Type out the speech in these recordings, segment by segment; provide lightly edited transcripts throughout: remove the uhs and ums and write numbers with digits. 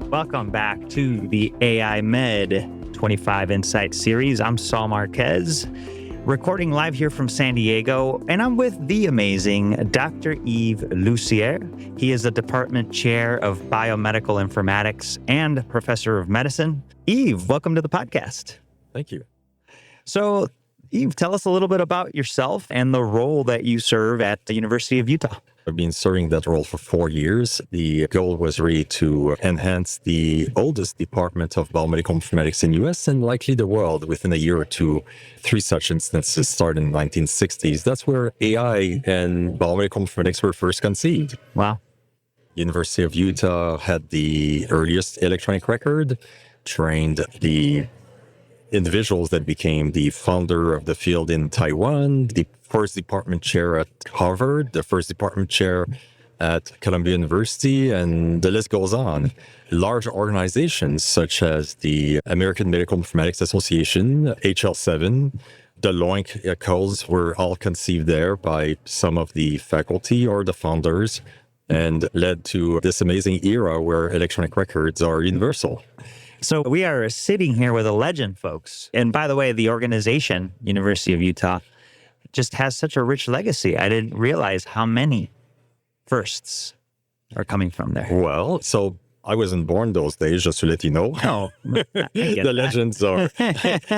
Welcome back to the AI Med 25 Insight series. I'm Saul Marquez, recording live here from San Diego, and I'm with the amazing Dr. Yves Lussier. He is the department chair of Biomedical Informatics and professor of medicine. Yves, welcome to the podcast. Thank you. So, Yves, tell us a little bit about yourself and the role that you serve at the University of Utah. I've been serving that role for 4 years. The goal was really to enhance the oldest department of biomedical informatics in the US and likely the world within a year or two. 3 such instances started in the 1960s. That's where AI and biomedical informatics were first conceived. Wow. University of Utah had the earliest electronic record, trained the individuals that became the founder of the field in Taiwan, the first department chair at Harvard, the first department chair at Columbia University, and the list goes on. Large organizations such as the American Medical Informatics Association, HL7, the LOINC codes were all conceived there by some of the faculty or the founders and led to this amazing era where electronic records are universal. So we are sitting here with a legend, folks. And by the way, the organization, University of Utah, just has such a rich legacy. I didn't realize how many firsts are coming from there. Well, so I wasn't born those days, just to let you know. Oh, the legends are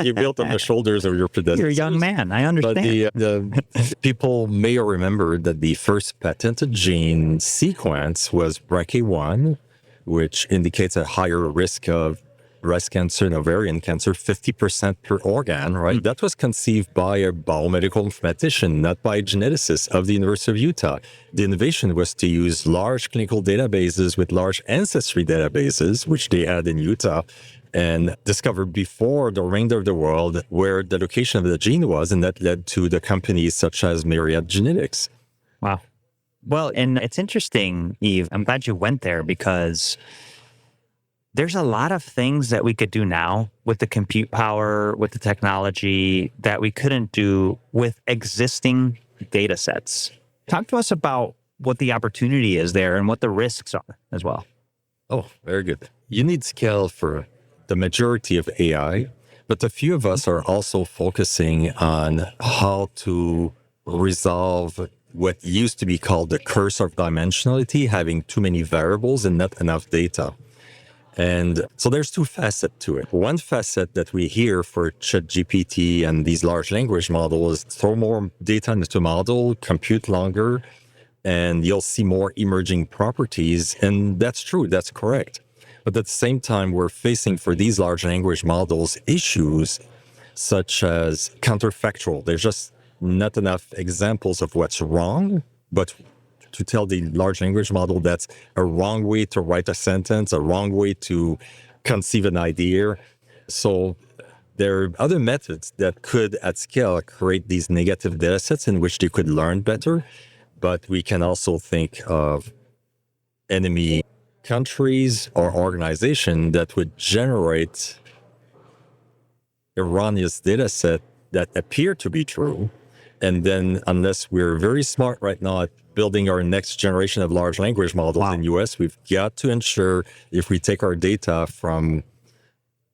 you built on the shoulders of your predecessors. You're a young man. I understand. But the people may remember that the first patented gene sequence was BRCA1, which indicates a higher risk of breast cancer and ovarian cancer, 50% per organ, right? That was conceived by a biomedical informatician, not by a geneticist of the University of Utah. The innovation was to use large clinical databases with large ancestry databases, which they had in Utah, and discovered before the remainder of the world where the location of the gene was, and that led to the companies such as Myriad Genetics. Wow. Well, and it's interesting, Yves, I'm glad you went there because there's a lot of things that we could do now with the compute power, with the technology that we couldn't do with existing data sets. Talk to us about what the opportunity is there and what the risks are as well. Oh, very good. You need scale for the majority of AI, but a few of us are also focusing on how to resolve what used to be called the curse of dimensionality, having too many variables and not enough data. And so there's 2 facets to it. One facet that we hear for ChatGPT and these large language models is throw more data into the model, compute longer, and you'll see more emerging properties. And that's true, that's correct. But at the same time, we're facing for these large language models issues such as counterfactual. There's just not enough examples of what's wrong, but to tell the large language model that's a wrong way to write a sentence, a wrong way to conceive an idea. So there are other methods that could, at scale, create these negative data sets in which they could learn better. But we can also think of enemy countries or organizations that would generate erroneous data set that appear to be true. And then unless we're very smart right now at building our next generation of large language models in the US, we've got to ensure if we take our data from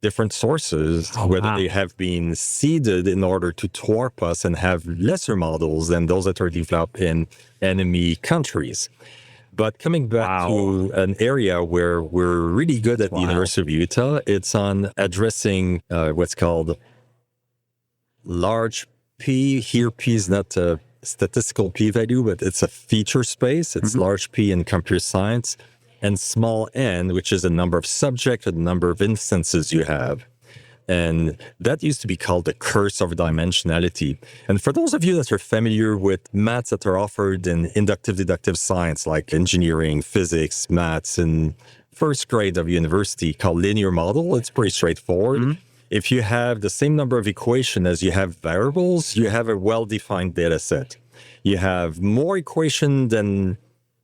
different sources, whether they have been seeded in order to thwart us and have lesser models than those that are developed in enemy countries. But coming back to an area where we're really good at the University of Utah, it's on addressing what's called large P. Here, P is not a statistical p-value, but it's a feature space. It's large P in computer science, and small n, which is the number of subjects or the number of instances you have. And that used to be called the curse of dimensionality. And for those of you that are familiar with maths that are offered in inductive deductive science, like engineering, physics, maths, in first grade of university called linear model, it's pretty straightforward. If you have the same number of equations as you have variables, you have a well-defined data set. You have more equation than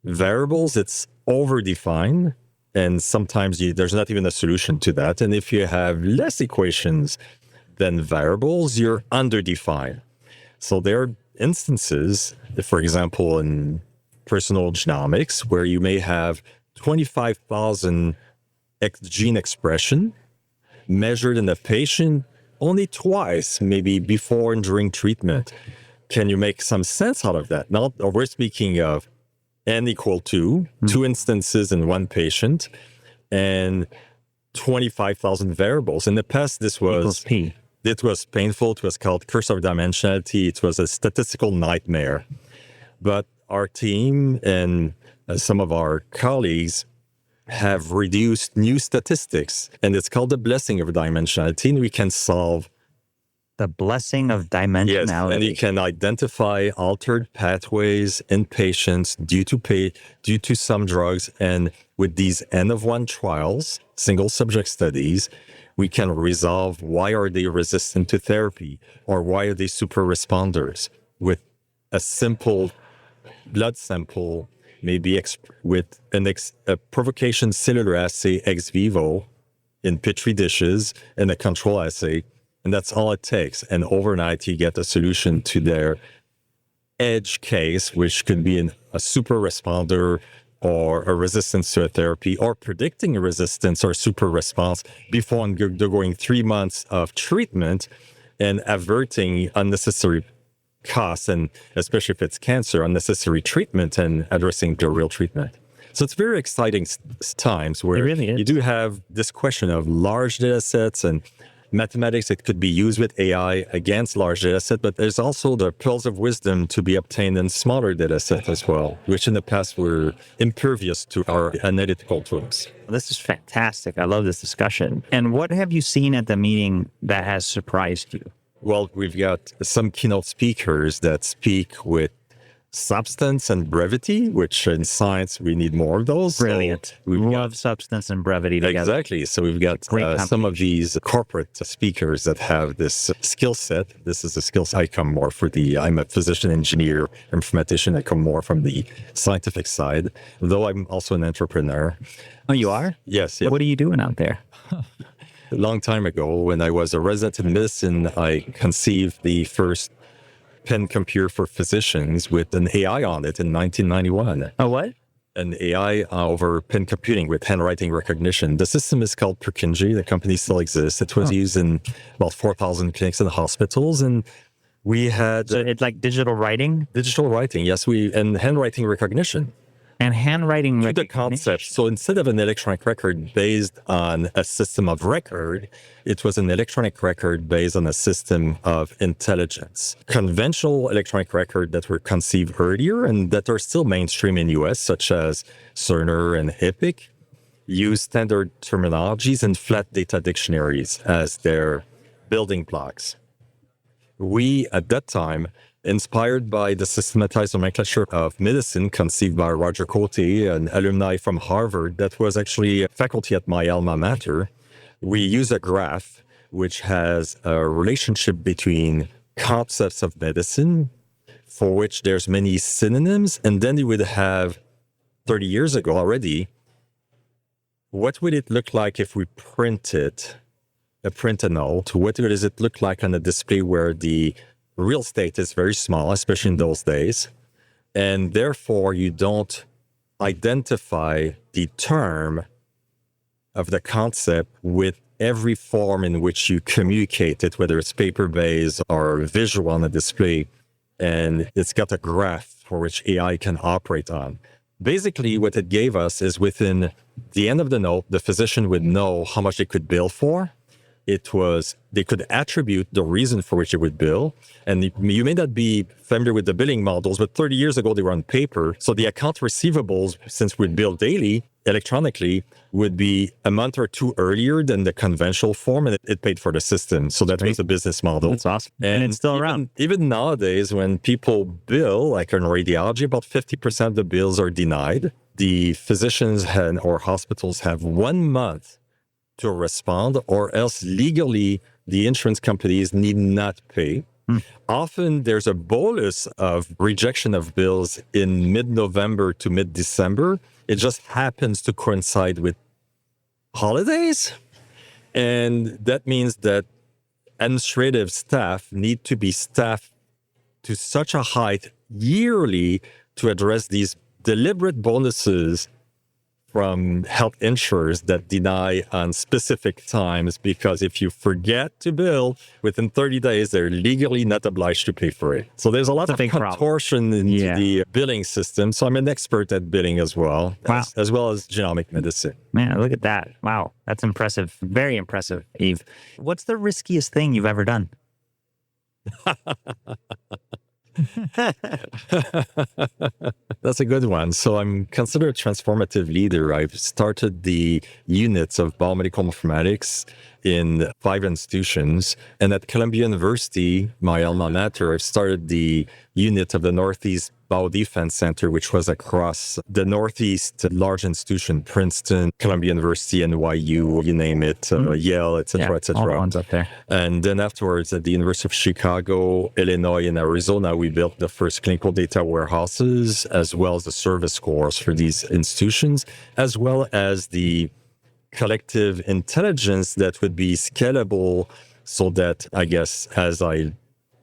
variables, it's over-defined. And sometimes there's not even a solution to that. And if you have less equations than variables, you're underdefined. So there are instances, for example, in personal genomics, where you may have 25,000 gene expression measured in a patient only twice, maybe before and during treatment. Can you make some sense out of that? Now, we're speaking of n equal to two instances in one patient and 25,000 variables. In the past, this Equals was P. it was painful. It was called curse of dimensionality. It was a statistical nightmare. But our team and some of our colleagues have reduced new statistics, and it's called the blessing of dimensionality. And we can solve The blessing of dimensionality. and you can identify altered pathways in patients due to some drugs. And with these N of 1 trials, single subject studies, we can resolve why are they resistant to therapy or why are they super responders with a simple blood sample, maybe with a provocation cellular assay ex vivo in Petri dishes and a control assay. And that's all it takes. And overnight, you get a solution to their edge case, which could be a super responder or a resistance to a therapy, or predicting a resistance or super response before undergoing 3 months of treatment and averting unnecessary costs, and especially if it's cancer, unnecessary treatment and addressing the real treatment. So it's very exciting times where It really is. you do have this question of large data sets and mathematics that could be used with AI against large data sets, but there's also the pearls of wisdom to be obtained in smaller data sets as well, which in the past were impervious to our analytical tools. This is fantastic. I love this discussion. And what have you seen at the meeting that has surprised you? Well, we've got some keynote speakers that speak with substance and brevity, which in science, we need more of those. Brilliant. So we've Love substance and brevity together. Exactly. So we've got some of these corporate speakers that have this skill set. This is a skill set I come more I'm a physician, engineer, informatician. I come more from the scientific side, though I'm also an entrepreneur. Oh, you are? Yes. What are you doing out there? A long time ago, when I was a resident in medicine, I conceived the first pen computer for physicians with an AI on it in 1991. Oh, what? An AI over pen computing with handwriting recognition. The system is called Purkinje. The company still exists. It was used in about 4,000 clinics and hospitals. And we had... So it's like digital writing? Digital writing, yes. And handwriting recognition. And handwriting To recognition. the concept. So instead of an electronic record based on a system of record, it was an electronic record based on a system of intelligence. Conventional electronic record that were conceived earlier and that are still mainstream in US, such as Cerner and EPIC, use standard terminologies and flat data dictionaries as their building blocks. We, at that time, inspired by the systematized nomenclature of medicine conceived by Roger Cote, an alumni from Harvard that was actually a faculty at my alma mater, we use a graph which has a relationship between concepts of medicine for which there's many synonyms, and then you would have 30 years ago already, what would it look like if we print a note? What does it look like on a display where the real estate is very small, especially in those days, and therefore you don't identify the term of the concept with every form in which you communicate it, whether it's paper-based or visual on a display, and it's got a graph for which AI can operate on. Basically, what it gave us is within the end of the note, the physician would know how much they could bill for. They could attribute the reason for which they would bill. And you may not be familiar with the billing models, but 30 years ago, they were on paper. So the account receivables, since we'd bill daily, electronically, would be a month or two earlier than the conventional form, and it paid for the system. So that was a business model. That's awesome. And it's still around. Even nowadays, when people bill, like in radiology, about 50% of the bills are denied. The physicians or hospitals have 1 month to respond, or else legally the insurance companies need not pay. Often there's a bolus of rejection of bills in mid-November to mid-December. It just happens to coincide with holidays. And that means that administrative staff need to be staffed to such a height yearly to address these deliberate bonuses from health insurers that deny on specific times, because if you forget to bill within 30 days, they're legally not obliged to pay for it. So there's a lot That's a of big problem. contortion into Yeah. the billing system. So I'm an expert at billing as well, Wow. as well as genomic medicine. Man, look at that. Wow. That's impressive. Very impressive, Yves. What's the riskiest thing you've ever done? That's a good one. So I'm considered a transformative leader. I've started the units of biomedical informatics in 5 institutions. And at Columbia University, my alma mater, I've started the unit of the Northeast Biodefense Center, which was across the Northeast large institution, Princeton, Columbia University, NYU, you name it, Yale, et cetera, et All the cetera. ones up there. And then afterwards, at the University of Chicago, Illinois, and Arizona, we built the first clinical data warehouses, as well as the service cores for these institutions, as well as the collective intelligence that would be scalable, so that, I guess, as I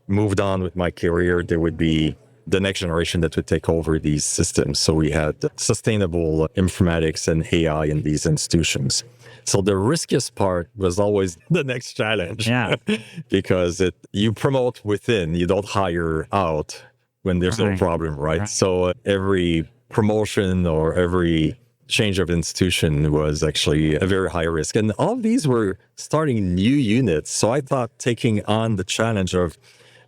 moved on with my career, there would be the next generation that would take over these systems. So we had sustainable informatics and AI in these institutions. So the riskiest part was always the next challenge. Yeah. Because you promote within, you don't hire out when there's no Right. problem, right? Right. So every promotion or every change of institution was actually a very high risk. And all of these were starting new units. So I thought taking on the challenge of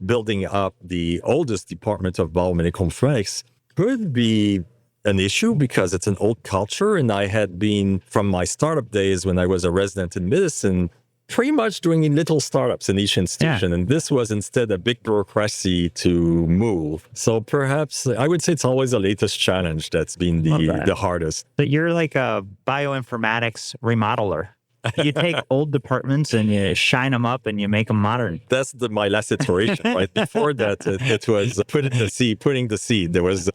building up the oldest department of biomedical informatics could be an issue, because it's an old culture. And I had been, from my startup days when I was a resident in medicine, pretty much doing little startups in each institution. Yeah. And this was instead a big bureaucracy to move. So perhaps I would say it's always the latest challenge that's been the hardest. So you're like a bioinformatics remodeler. You take old departments and you shine them up and you make them modern. That's my last iteration, right? Before that, it was putting the seed. It was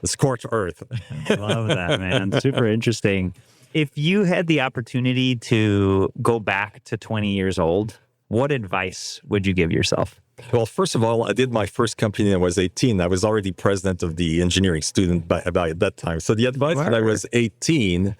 scorched earth. Love that, man. Super interesting. If you had the opportunity to go back to 20 years old, what advice would you give yourself? Well, first of all, I did my first company when I was 18. I was already president of the engineering student by that time. So the advice when I was 18,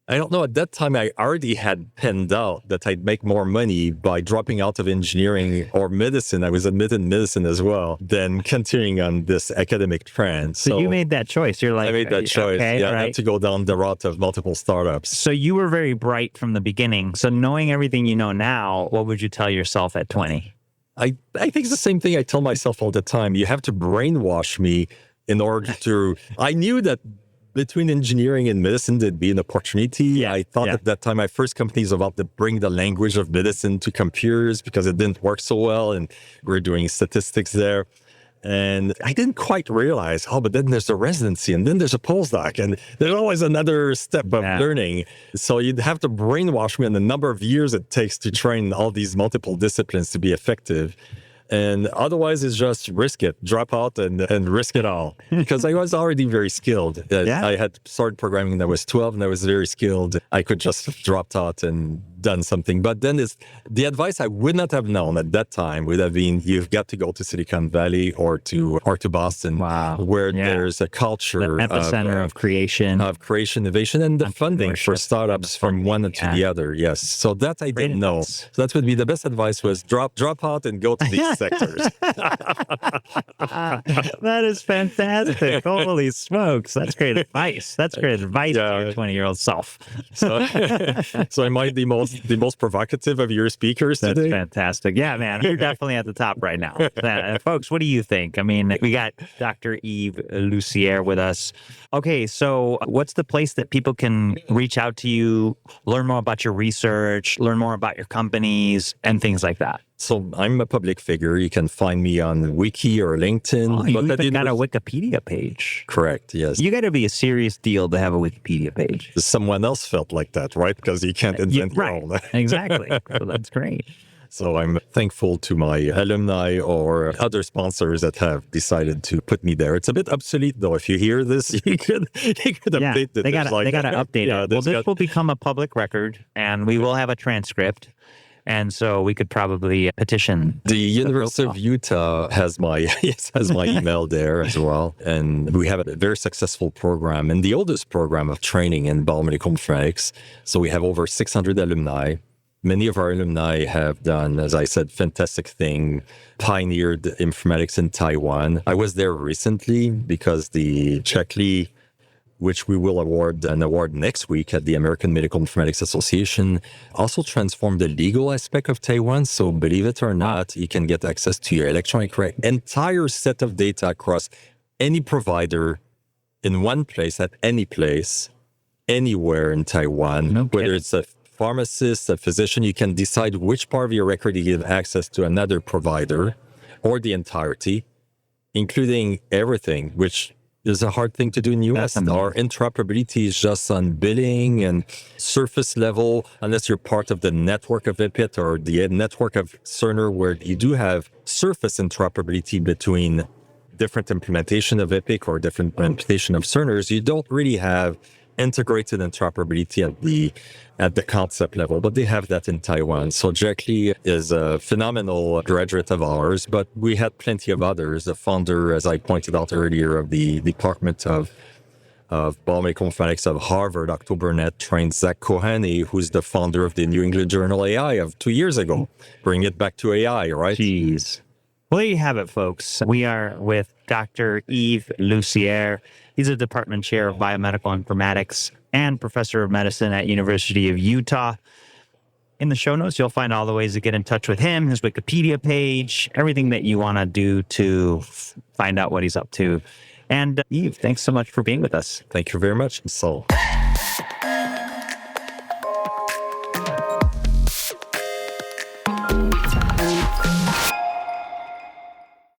I don't know, at that time, I already had penned out that I'd make more money by dropping out of engineering or medicine. I was admitted in medicine as well, than continuing on this academic trend. So you made that choice. You're like, I made that choice. Okay, I right. had to go down the route of multiple startups. So you were very bright from the beginning. So knowing everything you know now, what would you tell yourself at 20? I think it's the same thing I tell myself all the time. You have to brainwash me in order to... I knew that between engineering and medicine, there'd be an opportunity. Yeah, I thought yeah. at that time, my first company is about to bring the language of medicine to computers, because it didn't work so well. And we're doing statistics there. And I didn't quite realize, but then there's a residency, and then there's a postdoc, and there's always another step of learning. So you'd have to brainwash me on the number of years it takes to train all these multiple disciplines to be effective. And otherwise, it's just risk it, drop out and risk it all. Because I was already very skilled. I had started programming when I was 12 and I was very skilled. I could just have dropped out and done something. But then the advice I would not have known at that time would have been, you've got to go to Silicon Valley or to Boston, where there's a culture the epicenter of creation, innovation, and the funding for startups from one to the other. Yes. So that I didn't know. So that would be the best advice, was drop out and go to these sectors. That is fantastic. Holy smokes. That's great advice. That's great advice to your 20-year-old self. So am I the most provocative of your speakers today? That's fantastic. Yeah, man. You're definitely at the top right now. Folks, what do you think? I mean, we got Dr. Yves Lussier with us. Okay, so what's the place that people can reach out to you, learn more about your research, learn more about your companies, and things like that? So I'm a public figure. You can find me on Wiki or LinkedIn. Oh, you even got a Wikipedia page. Correct, yes. You got to be a serious deal to have a Wikipedia page. Someone else felt like that, right? Because you can't invent your own. Exactly. So that's great. So I'm thankful to my alumni or other sponsors that have decided to put me there. It's a bit obsolete, though. If you hear this, you could update it. They got to update it. Well, this will become a public record, and we will have a transcript. And so we could probably petition. The University of Utah has my has my email there as well, and we have a very successful program and the oldest program of training in biomedical informatics. So we have over 600 alumni. Many of our alumni have done, as I said, fantastic thing, pioneered informatics in Taiwan. I was there recently because the Checkley, which we will award next week at the American Medical Informatics Association, also transformed the legal aspect of Taiwan. So believe it or not, you can get access to your electronic entire set of data across any provider in one place, at any place, anywhere in Taiwan. No whether kidding. it's a pharmacist, a physician, you can decide which part of your record you give access to another provider or the entirety, including everything, which is a hard thing to do in the US. Our interoperability is just on billing and surface level, unless you're part of the network of EPIT or the network of Cerner, where you do have surface interoperability between different implementation of EPIC or different implementation of Cerners. You don't really have integrated interoperability at the concept level, but they have that in Taiwan. So Jack Lee is a phenomenal graduate of ours, but we had plenty of others. The founder, as I pointed out earlier, of the Department of Biomedical Informatics of Harvard, Octobernet, trained Zach Kohane, who's the founder of the New England Journal AI of 2 years ago. Bring it back to AI, right? Jeez. Well, there you have it, folks. We are with Dr. Yves Lussier. He's a department chair of biomedical informatics and professor of medicine at University of Utah. In the show notes, you'll find all the ways to get in touch with him, his Wikipedia page, everything that you want to do to find out what he's up to. And Yves, thanks so much for being with us. Thank you very much. So.